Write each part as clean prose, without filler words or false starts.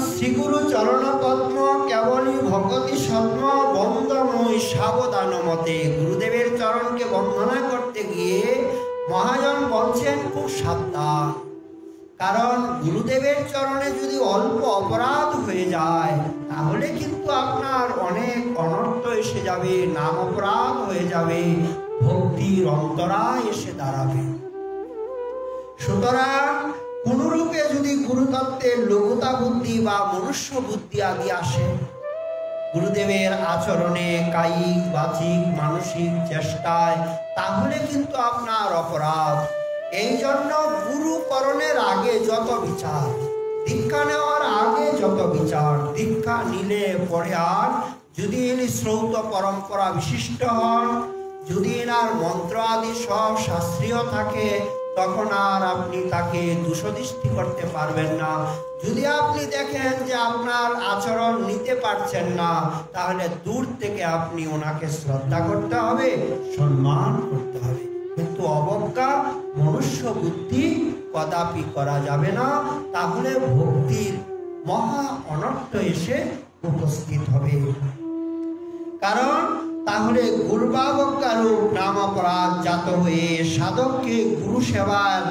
শ্রীগুরু চরণপদ্ম কেবলই ভগতি সদ্ম বন্দময় সাবধান মতে। গুরুদেবের চরণকে বন্দনা করতে গিয়ে মহাজন বলছেন খুব সাবধান, কারণ গুরুদেবের চরণে যদি অল্প অপরাধ হয়ে যায় তাহলে কিন্তু আপনার অনেক অনর্থ এসে যাবে, নাম অপরাধ হয়ে যাবে, ভক্তির অন্তরায় এসে দাঁড়াবে। সুতরাং কোনরূপে যদি গুরুতত্ত্বের লঘুতা বুদ্ধি বা মনুষ্য বুদ্ধি আদি আসে গুরুদেবের আচরণে, কায়িক বাচিক মানসিক চেষ্টায়, তাহলে কিন্তু আপনার অপরাধ। এই জন্য গুরুকরণের আগে যত বিচার, দীক্ষা নেওয়ার আগে যত বিচার, দীক্ষা নিলে পরে আর যদি ইনি শ্রৌত পরম্পরা বিশিষ্ট হন, যদি এনার মন্ত্র আদি সব শাস্ত্রীয় থাকে, তখন আর আপনি তাকে দোষদৃষ্টি করতে পারবেন না। যদি আপনি দেখেন যে আপনার আচরণ নিতে পারছেন না, তাহলে দূর থেকে আপনি ওনাকে শ্রদ্ধা করতে হবে, সম্মান করতে হবে, কিন্তু অবজ্ঞা মনুষ্য বুদ্ধি কদাপি করা যাবে না। তাহলে ভক্তির মহা অনর্থ এসে উপস্থিত হবে। কারণ তাহলে গুরুবাবজ্ঞারূপ নাম অপরাধ জাত হয়ে সাধককে গুরু সেবার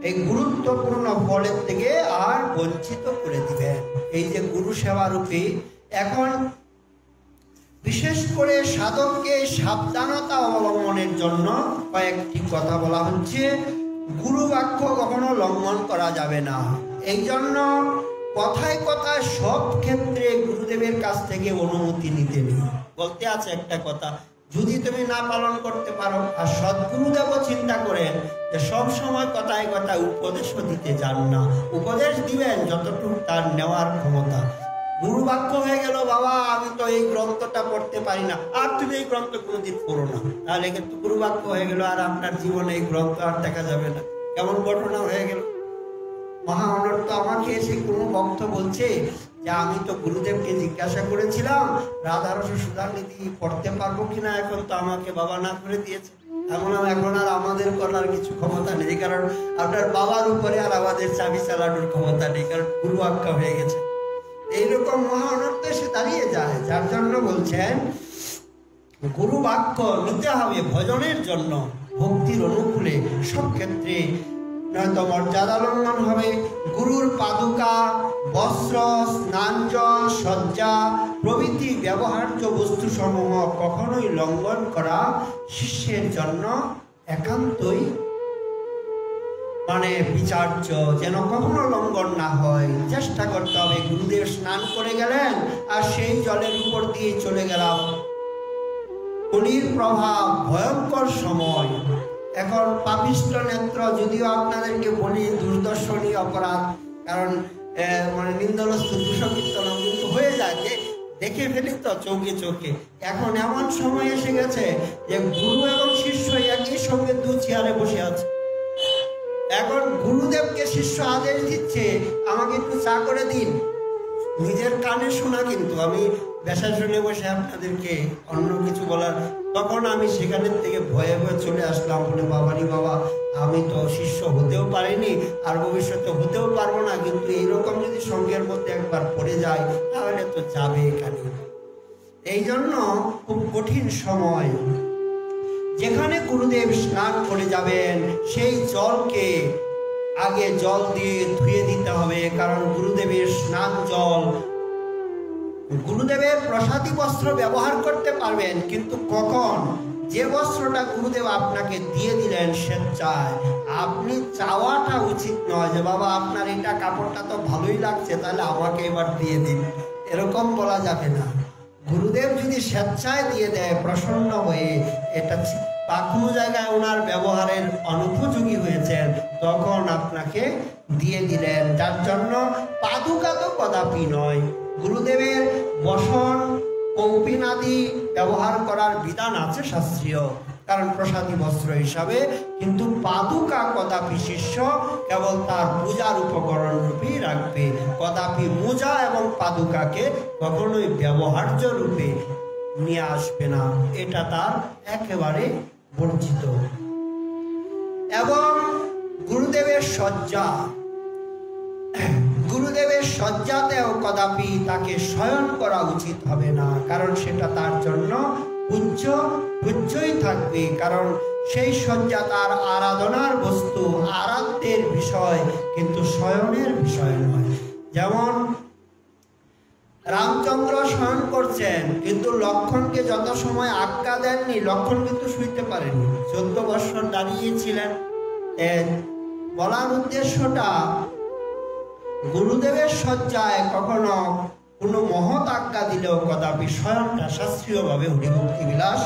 এই গুরুত্বপূর্ণ ফলের থেকে আর বঞ্চিত করে দিবেন। এই যে গুরু সেবা রূপে এখন বিশেষ করে সাধককে সাবধানতা অবলম্বনের জন্য কয়েকটি কথা বলা হচ্ছে। গুরু বাক্য কখনো লঙ্ঘন করা যাবে না। এই জন্য কথায় কথায় সব ক্ষেত্রে গুরুদেবের কাছ থেকে অনুমতি নিতে নেই। বলতে আছে একটা কথা, যদি তুমি না পালন করতে পারো, আর সদ্গুরুদেবও চিন্তা করেন যে সব সময় কথায় কথায় উপদেশও দিতে যান না, উপদেশ দিবেন যতটুকু তার নেওয়ার ক্ষমতা। গুরু বাক্য হয়ে গেল, বাবা আমি তো এই গ্রন্থটা পড়তে পারি না, আর তুমি এই গ্রন্থ কোনোদিন পড়ো না, তাহলে কিন্তু গুরু বাক্য হয়ে গেল, আর আপনার জীবনে এই গ্রন্থ আর দেখা যাবে না। কেমন ঘটনা হয়ে গেল, মহা অনর্থ। আমাকে এসে কোনো ভক্ত বলছে যে আমি তো গুরুদেবকে জিজ্ঞাসা করেছিলাম রাধারস সুধানিধি পড়তে পারবো কিনা, এখন তো আমাকে বাবা না করে দিয়েছে, এখন আর আমাদের করার কিছু ক্ষমতা নেই, কারণ আপনার বাবার উপরে আর আমাদের চাবি চালানোর ক্ষমতা নেই, কারণ গুরু আজ্ঞা হয়ে গেছে। এইরকম মহা অনর্থ এসে দাঁড়িয়ে যায়। যার জন্য বলছেন গুরু বাক্য নিতে হবে ভজনের জন্য, ভক্তির অনুকূলে সব ক্ষেত্রে, নয়তো মর্যাদা লঙ্ঘন হবে। গুরুর পাদুকা, বস্ত্র, স্নান জল, শয্যা প্রভৃতি ব্যবহার্য বস্তুসমূহ কখনোই লঙ্ঘন করা শিষ্যের জন্য একান্তই বিচার্য, যেন কখনো লঙ্ঘন না হয়। চেষ্টা করতে হবে। গুরুদেব স্নান করে গেলেন আর সেই জলের উপর দিয়ে চলে গেলাম, কলির প্রভাব, ভয়ঙ্কর সময়। এখন পাপিষ্ঠ নেত্র, যদিও আপনাদেরকে বলি দুর্দর্শনী অপরাধ, কারণ নিন্দনস্তু দূষকীর্তন কিন্তু হয়ে যায়, যে দেখে ফেলি তো চোখে চোখে। এখন এমন সময় এসে গেছে যে গুরু এবং শিষ্য একই সঙ্গে দু চেয়ারে বসে আছে। এখন গুরুদেবকে শিষ্য আদেশ দিচ্ছে আমাকে একটু চা করে দিন, নিজের কানে শোনা, কিন্তু আমি বেশা শুনে বসে আপনাদেরকে অন্য কিছু বলার। তখন আমি সেখানের থেকে ভয়ে ভয়ে চলে আসলাম, বলে বাবারি বাবা আমি তো শিষ্য হতেও পারিনি, আর ভবিষ্যতে হতেও পারবো না, কিন্তু এইরকম যদি সঙ্গের মধ্যে একবার পড়ে যায় তাহলে তো যাবে এখানে। এই জন্য খুব কঠিন সময়। যেখানে গুরুদেব স্নান করে যাবেন সেই জলকে আগে জল দিয়ে ধুয়ে দিতে হবে, কারণ গুরুদেবের স্নান জল, গুরুদেবের প্রসাদী বস্ত্র ব্যবহার করতে পারবেন, কিন্তু কখন, যে বস্ত্রটা গুরুদেব আপনাকে দিয়ে দিলেন স্বেচ্ছায়, আপনি চাওয়াটা উচিত নয় যে বাবা আপনার এটা কাপড়টা তো ভালোই লাগছে তাহলে আমাকে এবার দিয়ে দিন, এরকম বলা যাবে না। গুরুদেব যদি স্বেচ্ছায় দিয়ে দেয় প্রসন্ন হয়ে, এটা বা কোনো জায়গায় ওনার ব্যবহারের অনুপযোগী হয়েছেন, তখন আপনাকে দিয়ে দিলেন। যার জন্য পাদুকা তো কদাপি নয়। গুরুদেবের বসন, কৌপিন আদি ব্যবহার করার বিধান আছে শাস্ত্রীয়, কারণ প্রসাদী বস্ত্র হিসাবে, কিন্তু পাদুকা কদাপি শিষ্য কেবল তার পূজার উপকরণ রূপেই রাখবে, কদাপি মোজা এবং পাদুকাকে কখনোই ব্যবহার্য রূপে নিয়ে আসবে না, এটা তার একেবারে বর্জিত। এবং গুরুদেবের শয্যা, গুরুদেবের শয্যাতেও কদাপি তাকে শয়ন করা উচিত হবে না, কারণ সেটা তার জন্য পূজ্যই থাকবে, কারণ সেই শয্যা তার আরাধনার বস্তু, আরাধ্যের বিষয়, কিন্তু শয়নের বিষয় নয়। যেমন রামচন্দ্র শয়ন করছেন, কিন্তু লক্ষ্মণকে যত সময় আজ্ঞা দেননি, লক্ষ্মণ কিন্তু শুইতে পারেনি, 14 বৎসর দাঁড়িয়েছিলেন। বলার উদ্দেশ্যটা, গুরুদেবের শয্যায় কখনো কোনো মহৎ আজ্ঞা দিলেও কদাপি শয়নটা শাস্ত্রীয়ভাবে হরিভক্তি বিলাস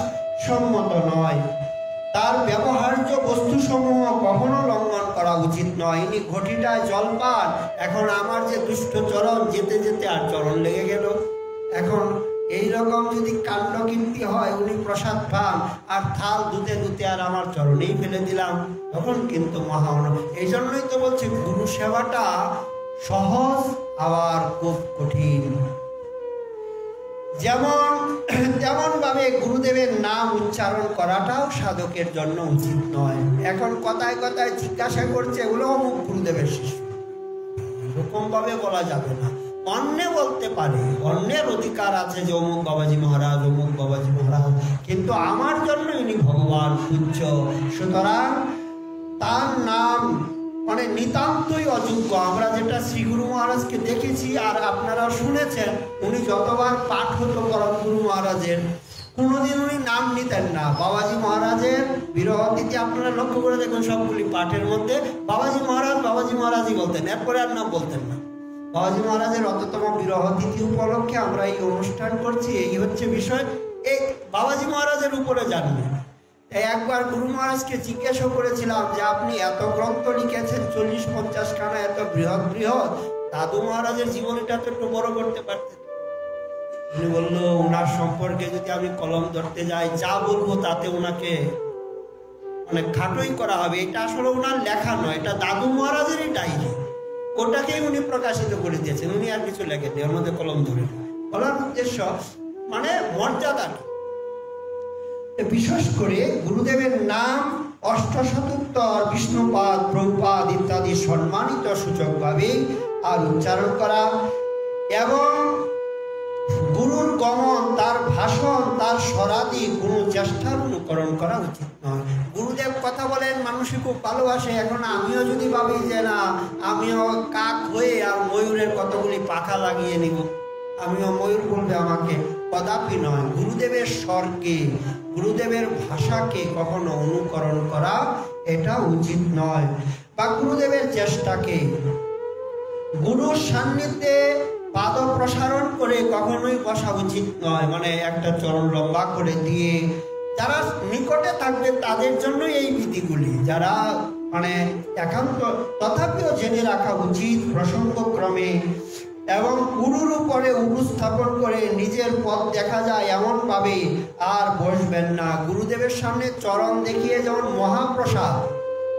সম্মত নয়। তার ব্যবহার্য বস্তুসমূহ কখনো লঙ্ঘন করা উচিত নয়। ইনি ঘটিটায় জল পান, এখন আমার যে দুষ্ট চরণ, যেতে যেতে আর চরণ লেগে গেল। এখন এইরকম যদি কাণ্ডকীর্তি হয়, উনি প্রসাদ পান আর থাল ধুতে ধুতে আর আমার চরণেই ফেলে দিলাম, তখন কিন্তু এই জন্যই তো বলছি গুরু সেবাটা সহজ আবার খুব কঠিন। যেমন ভাবে গুরুদেবের নাম উচ্চারণ করাটাও সাধকের জন্য উচিত নয়। এখন কথায় কথায় জিজ্ঞাসা করছে এগুলো অমুক গুরুদেবের শিষ্য, এরকম ভাবে বলা যাবে না। অন্যে বলতে পারে, অন্যের অধিকার আছে যে অমুক বাবাজি মহারাজ, অমুক বাবাজি মহারাজ, কিন্তু আমার জন্য ইনি ভগবান পূজ্য, সুতরাং তার নাম মানে নিতান্তই অযোগ্য। আমরা যেটা শ্রী গুরু মহারাজকে দেখেছি আর আপনারা শুনেছেন, উনি যতবার পাঠ হতো পরম গুরু মহারাজের, কোনোদিন উনি নাম নিতেন না। বাবাজি মহারাজের বিরহ তিথি আপনারা লক্ষ্য করে দেখুন, সবগুলি পাঠের মধ্যে বাবাজি মহারাজই বলতেন, এরপরে আর নাম বলতেন না। বাবাজি মহারাজের অততম বিরহ তিথি উপলক্ষে আমরা এই অনুষ্ঠান করছি, এই হচ্ছে বিষয়। এই বাবাজি মহারাজের উপরে জানবেন। একবার গুরু মহারাজকে জিজ্ঞাসা করেছিলাম যে আপনি এত গ্রন্থ লিখেছেন, 40-50 খানা, এত বৃহৎ বৃহৎ, দাদু মহারাজের জীবনীটা তো একটু বড় করতে পারতেন। উনি বললো ওনার সম্পর্কে যদি আমি কলম ধরতে যাই, যা বলবো তাতে ওনাকে অনেক খাটোই করা হবে। এটা আসলে ওনার লেখা নয়, এটা দাদু মহারাজেরই ডায়েরি, ওটাকেই উনি প্রকাশিত করে দিয়েছেন, উনি আর কিছু লেখেন, ওর মধ্যে কলম ধরে। বলার উদ্দেশ্য মানে মর্যাদা। বিশেষ করে গুরুদেবের নাম অষ্টশতোত্তর, বিষ্ণুপাদ, প্রভুপাদ ইত্যাদি সম্মানিত সূচকভাবে আর উচ্চারণ করা, এবং গুরুর গমন, তার ভাষণ, তার স্বরাদি কোনো চেষ্টার অনুকরণ করা উচিত নয়। গুরুদেব কথা বলেন, মানুষই খুব ভালোবাসে। এখন আমিও যদি ভাবি যে না, আমিও কাক হয়ে আর ময়ূরের কতগুলি পাখা লাগিয়ে নিব, আমিও ময়ূর বলবে আমাকে, কদাপি নয়। গুরুদেবের স্বরকে, গুরুদেবের ভাষাকে কখনো অনুকরণ করা এটা উচিত নয়, বা গুরুদেবের চেষ্টাকে গুরুর সান্নিধ্যে পাদ প্রসারণ করে কখনোই বসা উচিত নয়। মানে একটা চরণ লম্বা করে দিয়ে, যারা নিকটে থাকবে তাদের জন্য এই বিধিগুলি, যারা মানে একান্ত, তথাপিও জেনে রাখা উচিত প্রসঙ্গক্রমে। এবং গুরুর উপরে উপস্থাপন করে নিজের পথ দেখা যায় এমনভাবে আর বসবেন না। গুরুদেবের সামনে চরণ দেখিয়ে, যেমন মহাপ্রসাদ,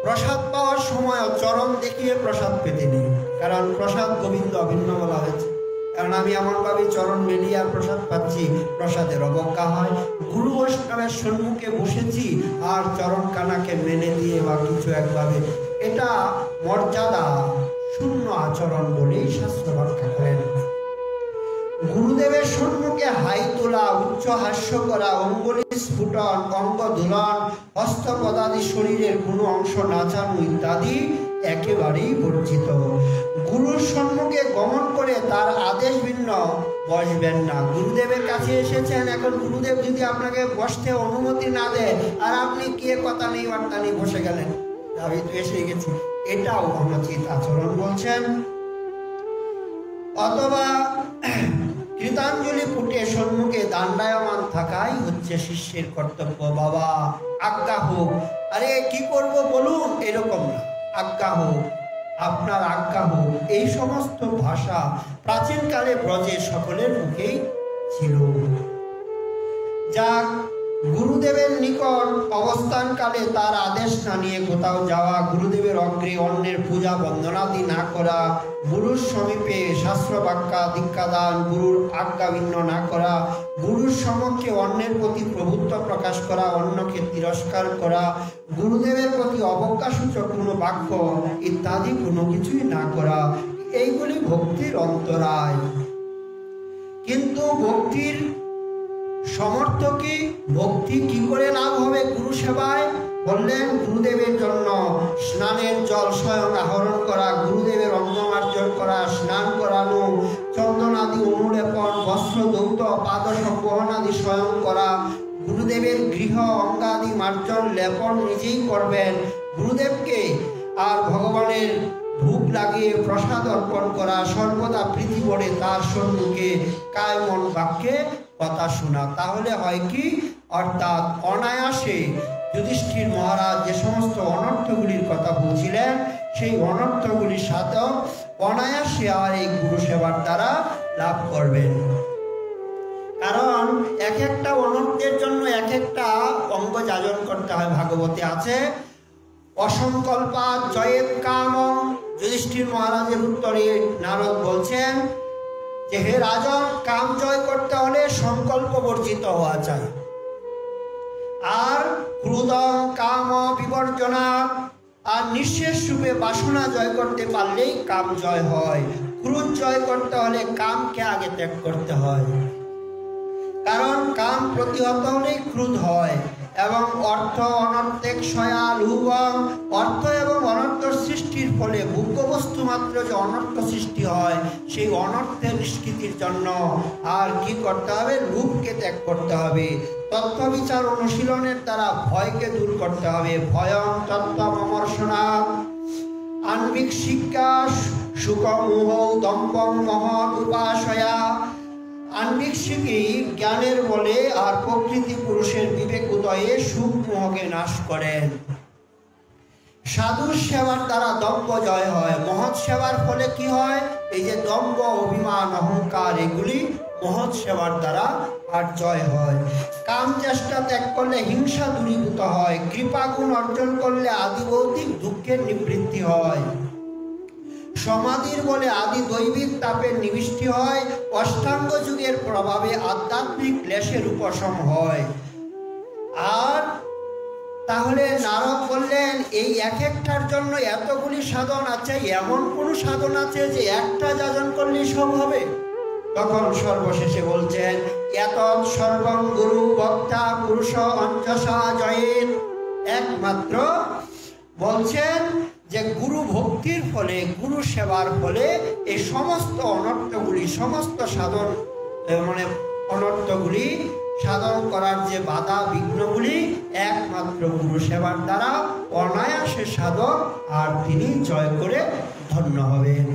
প্রসাদ পাওয়ার সময় চরণ দেখিয়ে প্রসাদ পেতে নেই, কারণ প্রসাদ গোবিন্দ অভিন্ন বলা হয়েছে। কারণ আমি এমনভাবে চরণ মেলিয়ে আর প্রসাদ পাচ্ছি, প্রসাদের অবজ্ঞা হয়। গুরু বৈষ্ণবের সম্মুখে বসেছি আর চরণ কানাকে মেনে দিয়ে বা কিছু একভাবে, এটা মর্যাদা শূন্য আচরণ বলেই শাস্ত্র ব্যাখ্যা করেন। গুরুদেবের সম্মুখে হাই তোলা, উচ্চ হাস্য করা, অঙ্গুলি স্ফুটন, অঙ্গ দোলন, হস্তপদাদি শরীরের কোনো অংশ নাচানো ইত্যাদি একেবারেই বর্জিত। গুরুর সম্মুখে গমন করে তার আদেশ ভিন্ন বসবেন না। গুরুদেবের কাছে এসেছেন, এখন গুরুদেব যদি আপনাকে বসতে অনুমতি না দেয় আর আপনি কে কথা নেই বার্তা নেই বসে গেলেন, আমি তো এসে গেছি, এটাও অনুচিত আচরণ বলছেন। অথবা কৃতাঞ্জলি ফুটে সম্মুখে দাণ্ডায়মান থাকাই হচ্ছে শিষ্যের কর্তব্য। বাবা আজ্ঞা হোক, আরে কি করব বলুন, এরকম না, আজ্ঞা হোক, আপনার আজ্ঞা হোক, এই সমস্ত ভাষা প্রাচীনকালে ব্রজে সকলের মুখেই ছিল। যা গুরুদেবের নিকট অবস্থানকালে তার আদেশ না নিয়ে কোথাও যাওয়া, গুরুদেবের অগ্রে অন্যের পূজা বন্দনাদি না করা, গুরুর সমীপে শাস্ত্র বাক্যা দীক্ষাদান, গুরুর আজ্ঞা ভিন্ন না করা, গুরুর সমক্ষে অন্যের প্রতি প্রভুত্ব প্রকাশ করা, অন্যকে তিরস্কার করা, গুরুদেবের প্রতি অবজ্ঞাসূচক কোনো বাক্য ইত্যাদি কোনো কিছুই না করা, এইগুলি ভক্তির অন্তরায়। কিন্তু ভক্তির সমর্থ কি? ভক্তি কি করে লাভ হবে গুরু সেবায়? বললেন গুরুদেবের জন্য স্নানের জল স্বয়ং আহরণ করা, গুরুদেবের অঙ্গমার্জন করা, স্নান করানো, চন্দনাদি অনুলেপন, বস্ত্র দৌত পাদ সংবহন আদি স্বয়ং করা, গুরুদেবের গৃহ অঙ্গাদি মার্জন লেপন নিজেই করবেন, গুরুদেবকে আর ভগবানের ভোগ লাগিয়ে প্রসাদ অর্পণ করা, সর্বদা প্রীতি করে তার সম্মুখে কায় মন বাক্যে কথা শোনা। তাহলে হয় কি? অর্থাৎ অনায়াসে যুধিষ্ঠির মহারাজ যে সমস্ত অনর্থগুলির কথা বলছিলেন সেই অনর্থগুলির সাথেও অনায়াসে আর এই গুরু সেবার দ্বারা লাভ করবেন। কারণ এক একটা অনর্থের জন্য এক একটা অঙ্গ যাজন করতে হয়। ভাগবতে আছে অসংকল্পা জয়েত কামং। যুধিষ্ঠির মহারাজের উত্তরে নারদ বলছেন যে হে রাজন, কাম জয় করতে হলে সংকল্প বর্জিত হওয়া চাই। আর ক্রোধং কাম বিবর্জনা, আর নিঃশেষ রূপে বাসনা জয় করতে পারলেই কাম জয় হয়। ক্রোধ জয় করতে হলে কামকে আগে ত্যাগ করতে হয়, কারণ কাম প্রতিহত হলেই ক্রোধ হয়। এবং অর্থ অনর্থেক সয়া লুবং, অর্থ এবং অনর্থ সৃষ্টির ফলে ভোগ্য বস্তু মাত্র যে অনর্থ সৃষ্টি হয়, সেই অনর্থের নিষ্কৃতির জন্য আর কি করতে হবে? লোভকে ত্যাগ করতে হবে। তত্ত্ব বিচার অনুশীলনের দ্বারা ভয়কে দূর করতে হবে। ভয়ং তত্ত্ব মমর্ষণা আন্বিক শিক্ষা সুখমোহ দম্পং মহৎ উপাসয়া। আন্বিক শিখি জ্ঞানের বলে আর প্রকৃতি পুরুষের বিবেক উদয়ে সুখ মোহকে নাশ করেন। সাধুর সেবার দ্বারা দম্ভ জয় হয়। মহৎ সেবার ফলে কি হয়? এই যে দম্ভ, অভিমান, অহংকার, এগুলি মহৎ সেবার দ্বারা আর জয় হয়। কাম চেষ্টা ত্যাগ করলে হিংসা দূরীভূত হয়। কৃপাগুণ অর্জন করলে আদি ভৌতিক দুঃখের নিবৃত্তি হয়। সমাধির বলে আদি দৈবিক তাপের নিবিষ্টি হয়। অষ্টাঙ্গ যুগের প্রভাবে আধ্যাত্মিক ক্লেশের উপশম হয়। আর তাহলে নারদ বললেন এই এক একটার জন্য এতগুলি সাধন আছে, এমন কোন সাধন আছে যে একটা যাজন করলেই সব হবে? তখন সর্বশেষে বলছেন এত সর্বং গুরু ভক্তা পুরুষ অঞ্জসা জয়ের। একমাত্র বলছেন যে গুরু ভক্তির ফলে, গুরু সেবার ফলে এই সমস্ত অনর্থগুলি, সমস্ত সাধন অনর্থগুলি সাধন করার যে বাধা বিঘ্নগুলি একমাত্র গুরু সেবার দ্বারা অনায়াসে সাধক আর তিনি জয় করে ধন্য হবেন।